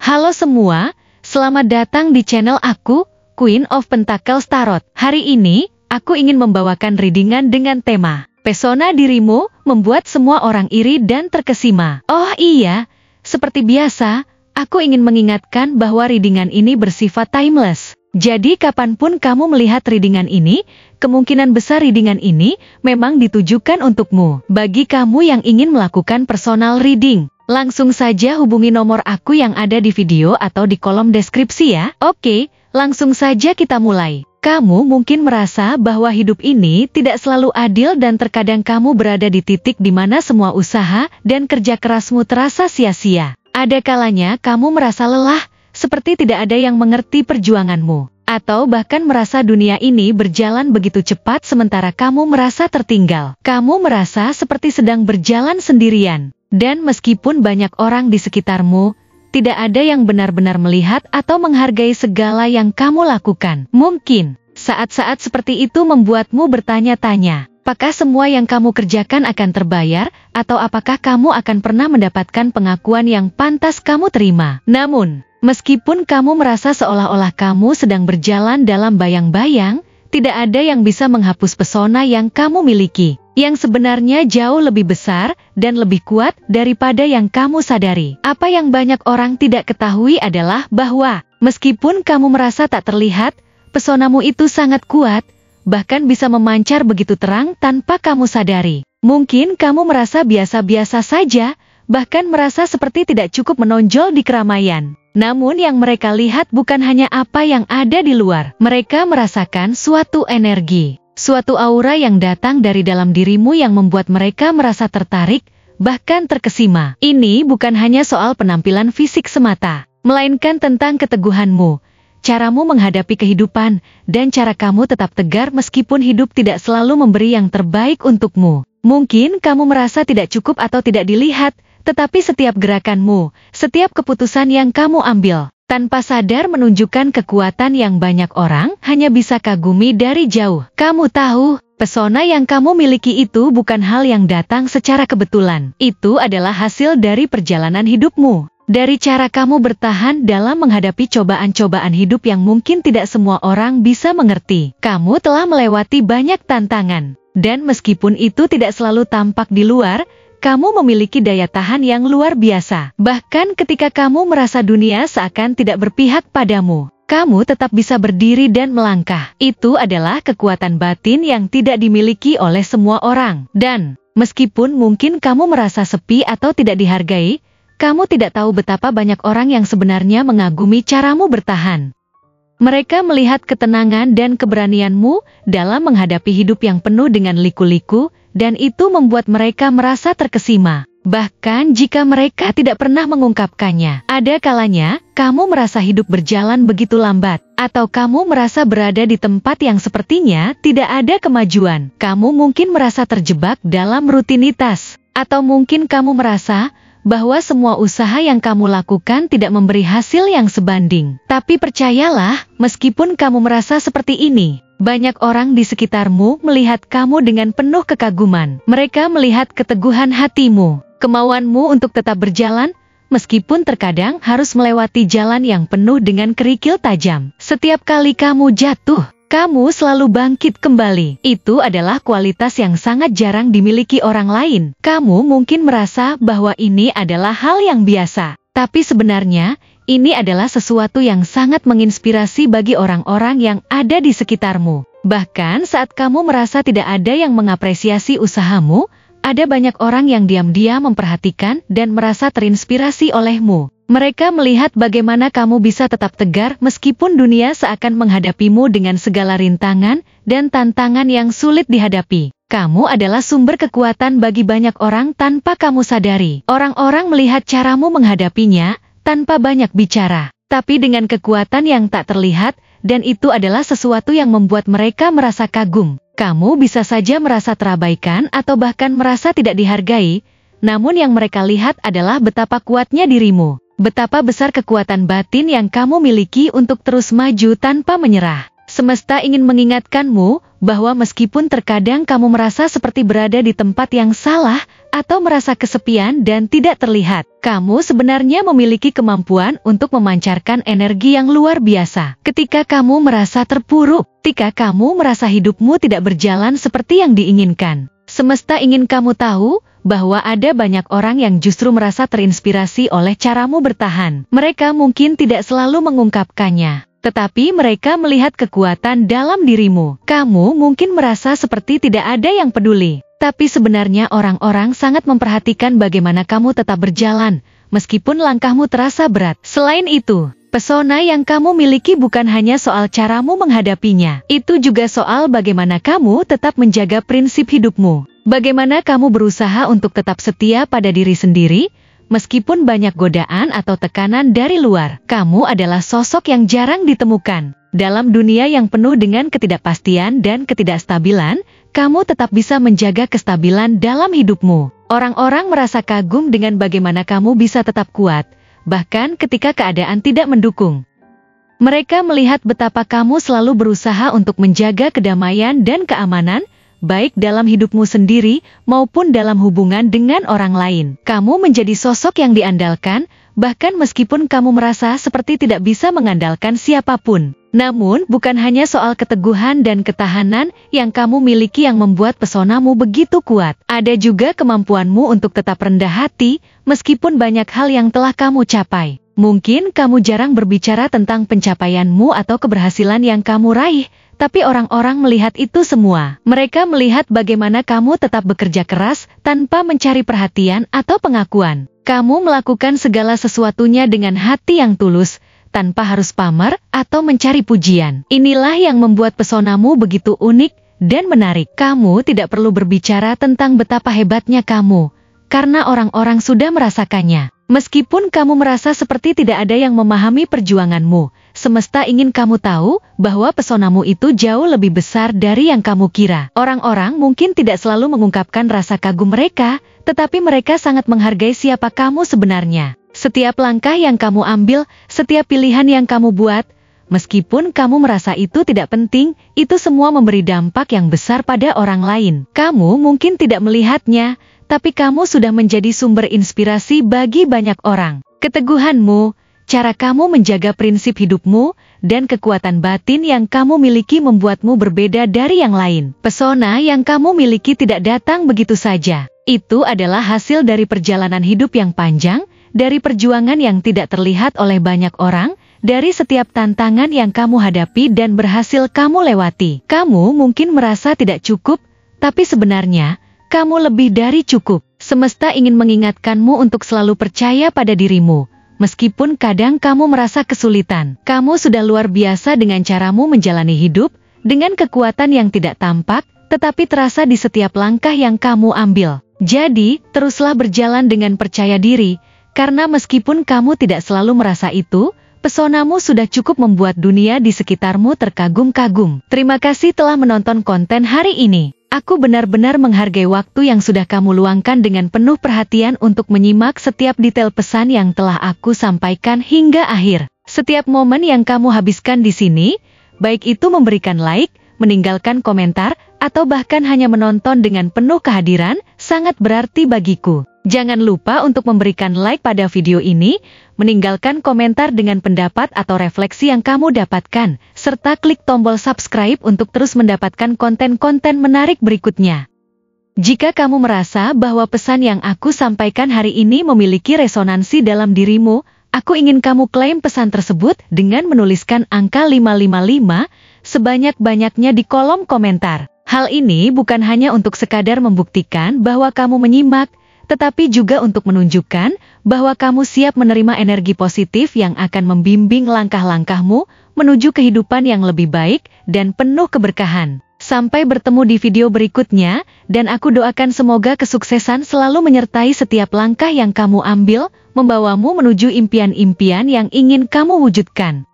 Halo semua, selamat datang di channel aku, Queen of Pentacles Tarot. Hari ini, aku ingin membawakan readingan dengan tema Pesona dirimu membuat semua orang iri dan terkesima. Oh iya, seperti biasa, aku ingin mengingatkan bahwa readingan ini bersifat timeless. Jadi kapanpun kamu melihat readingan ini, kemungkinan besar readingan ini memang ditujukan untukmu. Bagi kamu yang ingin melakukan personal reading, langsung saja hubungi nomor aku yang ada di video atau di kolom deskripsi ya. Oke, langsung saja kita mulai. Kamu mungkin merasa bahwa hidup ini tidak selalu adil dan terkadang kamu berada di titik di mana semua usaha dan kerja kerasmu terasa sia-sia. Ada kalanya kamu merasa lelah, seperti tidak ada yang mengerti perjuanganmu. Atau bahkan merasa dunia ini berjalan begitu cepat sementara kamu merasa tertinggal. Kamu merasa seperti sedang berjalan sendirian. Dan meskipun banyak orang di sekitarmu, tidak ada yang benar-benar melihat atau menghargai segala yang kamu lakukan. Mungkin, saat-saat seperti itu membuatmu bertanya-tanya, apakah semua yang kamu kerjakan akan terbayar, atau apakah kamu akan pernah mendapatkan pengakuan yang pantas kamu terima? Namun, meskipun kamu merasa seolah-olah kamu sedang berjalan dalam bayang-bayang, tidak ada yang bisa menghapus pesona yang kamu miliki, yang sebenarnya jauh lebih besar dan lebih kuat daripada yang kamu sadari. Apa yang banyak orang tidak ketahui adalah bahwa, meskipun kamu merasa tak terlihat, pesonamu itu sangat kuat, bahkan bisa memancar begitu terang tanpa kamu sadari. Mungkin kamu merasa biasa-biasa saja, bahkan merasa seperti tidak cukup menonjol di keramaian. Namun yang mereka lihat bukan hanya apa yang ada di luar. Mereka merasakan suatu energi, suatu aura yang datang dari dalam dirimu yang membuat mereka merasa tertarik, bahkan terkesima. Ini bukan hanya soal penampilan fisik semata, melainkan tentang keteguhanmu, caramu menghadapi kehidupan, dan cara kamu tetap tegar meskipun hidup tidak selalu memberi yang terbaik untukmu. Mungkin kamu merasa tidak cukup atau tidak dilihat, tetapi setiap gerakanmu, setiap keputusan yang kamu ambil, tanpa sadar menunjukkan kekuatan yang banyak orang hanya bisa kagumi dari jauh. Kamu tahu, pesona yang kamu miliki itu bukan hal yang datang secara kebetulan. Itu adalah hasil dari perjalanan hidupmu. Dari cara kamu bertahan dalam menghadapi cobaan-cobaan hidup yang mungkin tidak semua orang bisa mengerti. Kamu telah melewati banyak tantangan. Dan meskipun itu tidak selalu tampak di luar, kamu memiliki daya tahan yang luar biasa. Bahkan ketika kamu merasa dunia seakan tidak berpihak padamu, kamu tetap bisa berdiri dan melangkah. Itu adalah kekuatan batin yang tidak dimiliki oleh semua orang. Dan, meskipun mungkin kamu merasa sepi atau tidak dihargai, kamu tidak tahu betapa banyak orang yang sebenarnya mengagumi caramu bertahan. Mereka melihat ketenangan dan keberanianmu dalam menghadapi hidup yang penuh dengan liku-liku, dan itu membuat mereka merasa terkesima. Bahkan jika mereka tidak pernah mengungkapkannya. Ada kalanya, kamu merasa hidup berjalan begitu lambat, atau kamu merasa berada di tempat yang sepertinya tidak ada kemajuan. Kamu mungkin merasa terjebak dalam rutinitas, atau mungkin kamu merasa bahwa semua usaha yang kamu lakukan tidak memberi hasil yang sebanding. Tapi percayalah, meskipun kamu merasa seperti ini, banyak orang di sekitarmu melihat kamu dengan penuh kekaguman. Mereka melihat keteguhan hatimu, kemauanmu untuk tetap berjalan, meskipun terkadang harus melewati jalan yang penuh dengan kerikil tajam. Setiap kali kamu jatuh, kamu selalu bangkit kembali. Itu adalah kualitas yang sangat jarang dimiliki orang lain. Kamu mungkin merasa bahwa ini adalah hal yang biasa, tapi sebenarnya, ini adalah sesuatu yang sangat menginspirasi bagi orang-orang yang ada di sekitarmu. Bahkan saat kamu merasa tidak ada yang mengapresiasi usahamu, ada banyak orang yang diam-diam memperhatikan dan merasa terinspirasi olehmu. Mereka melihat bagaimana kamu bisa tetap tegar meskipun dunia seakan menghadapimu dengan segala rintangan dan tantangan yang sulit dihadapi. Kamu adalah sumber kekuatan bagi banyak orang tanpa kamu sadari. Orang-orang melihat caramu menghadapinya tanpa banyak bicara, tapi dengan kekuatan yang tak terlihat, dan itu adalah sesuatu yang membuat mereka merasa kagum. Kamu bisa saja merasa terabaikan atau bahkan merasa tidak dihargai, namun yang mereka lihat adalah betapa kuatnya dirimu. Betapa besar kekuatan batin yang kamu miliki untuk terus maju tanpa menyerah. Semesta ingin mengingatkanmu bahwa meskipun terkadang kamu merasa seperti berada di tempat yang salah atau merasa kesepian dan tidak terlihat. Kamu sebenarnya memiliki kemampuan untuk memancarkan energi yang luar biasa. Ketika kamu merasa terpuruk, ketika kamu merasa hidupmu tidak berjalan seperti yang diinginkan, semesta ingin kamu tahu bahwa ada banyak orang yang justru merasa terinspirasi oleh caramu bertahan. Mereka mungkin tidak selalu mengungkapkannya, tetapi mereka melihat kekuatan dalam dirimu. Kamu mungkin merasa seperti tidak ada yang peduli, tapi sebenarnya orang-orang sangat memperhatikan bagaimana kamu tetap berjalan, meskipun langkahmu terasa berat. Selain itu, pesona yang kamu miliki bukan hanya soal caramu menghadapinya. Itu juga soal bagaimana kamu tetap menjaga prinsip hidupmu. Bagaimana kamu berusaha untuk tetap setia pada diri sendiri, meskipun banyak godaan atau tekanan dari luar. Kamu adalah sosok yang jarang ditemukan. Dalam dunia yang penuh dengan ketidakpastian dan ketidakstabilan, kamu tetap bisa menjaga kestabilan dalam hidupmu. Orang-orang merasa kagum dengan bagaimana kamu bisa tetap kuat, bahkan ketika keadaan tidak mendukung. Mereka melihat betapa kamu selalu berusaha untuk menjaga kedamaian dan keamanan, baik dalam hidupmu sendiri maupun dalam hubungan dengan orang lain. Kamu menjadi sosok yang diandalkan, bahkan meskipun kamu merasa seperti tidak bisa mengandalkan siapapun. Namun, bukan hanya soal keteguhan dan ketahanan yang kamu miliki yang membuat pesonamu begitu kuat. Ada juga kemampuanmu untuk tetap rendah hati, meskipun banyak hal yang telah kamu capai. Mungkin kamu jarang berbicara tentang pencapaianmu atau keberhasilan yang kamu raih, tapi orang-orang melihat itu semua. Mereka melihat bagaimana kamu tetap bekerja keras tanpa mencari perhatian atau pengakuan. Kamu melakukan segala sesuatunya dengan hati yang tulus, tanpa harus pamer atau mencari pujian. Inilah yang membuat pesonamu begitu unik dan menarik. Kamu tidak perlu berbicara tentang betapa hebatnya kamu, karena orang-orang sudah merasakannya. Meskipun kamu merasa seperti tidak ada yang memahami perjuanganmu, semesta ingin kamu tahu bahwa pesonamu itu jauh lebih besar dari yang kamu kira. Orang-orang mungkin tidak selalu mengungkapkan rasa kagum mereka, tetapi mereka sangat menghargai siapa kamu sebenarnya. Setiap langkah yang kamu ambil, setiap pilihan yang kamu buat, meskipun kamu merasa itu tidak penting, itu semua memberi dampak yang besar pada orang lain. Kamu mungkin tidak melihatnya, tapi kamu sudah menjadi sumber inspirasi bagi banyak orang. Keteguhanmu, cara kamu menjaga prinsip hidupmu, dan kekuatan batin yang kamu miliki membuatmu berbeda dari yang lain. Pesona yang kamu miliki tidak datang begitu saja. Itu adalah hasil dari perjalanan hidup yang panjang, dari perjuangan yang tidak terlihat oleh banyak orang, dari setiap tantangan yang kamu hadapi dan berhasil kamu lewati. Kamu mungkin merasa tidak cukup, tapi sebenarnya, kamu lebih dari cukup. Semesta ingin mengingatkanmu untuk selalu percaya pada dirimu. Meskipun kadang kamu merasa kesulitan, kamu sudah luar biasa dengan caramu menjalani hidup, dengan kekuatan yang tidak tampak, tetapi terasa di setiap langkah yang kamu ambil. Jadi, teruslah berjalan dengan percaya diri, karena meskipun kamu tidak selalu merasa itu, pesonamu sudah cukup membuat dunia di sekitarmu terkagum-kagum. Terima kasih telah menonton konten hari ini. Aku benar-benar menghargai waktu yang sudah kamu luangkan dengan penuh perhatian untuk menyimak setiap detail pesan yang telah aku sampaikan hingga akhir. Setiap momen yang kamu habiskan di sini, baik itu memberikan like, meninggalkan komentar, atau bahkan hanya menonton dengan penuh kehadiran, sangat berarti bagiku. Jangan lupa untuk memberikan like pada video ini, meninggalkan komentar dengan pendapat atau refleksi yang kamu dapatkan, serta klik tombol subscribe untuk terus mendapatkan konten-konten menarik berikutnya. Jika kamu merasa bahwa pesan yang aku sampaikan hari ini memiliki resonansi dalam dirimu, aku ingin kamu klaim pesan tersebut dengan menuliskan angka 555 sebanyak-banyaknya di kolom komentar. Hal ini bukan hanya untuk sekadar membuktikan bahwa kamu menyimak, tetapi juga untuk menunjukkan bahwa kamu siap menerima energi positif yang akan membimbing langkah-langkahmu menuju kehidupan yang lebih baik dan penuh keberkahan. Sampai bertemu di video berikutnya, dan aku doakan semoga kesuksesan selalu menyertai setiap langkah yang kamu ambil, membawamu menuju impian-impian yang ingin kamu wujudkan.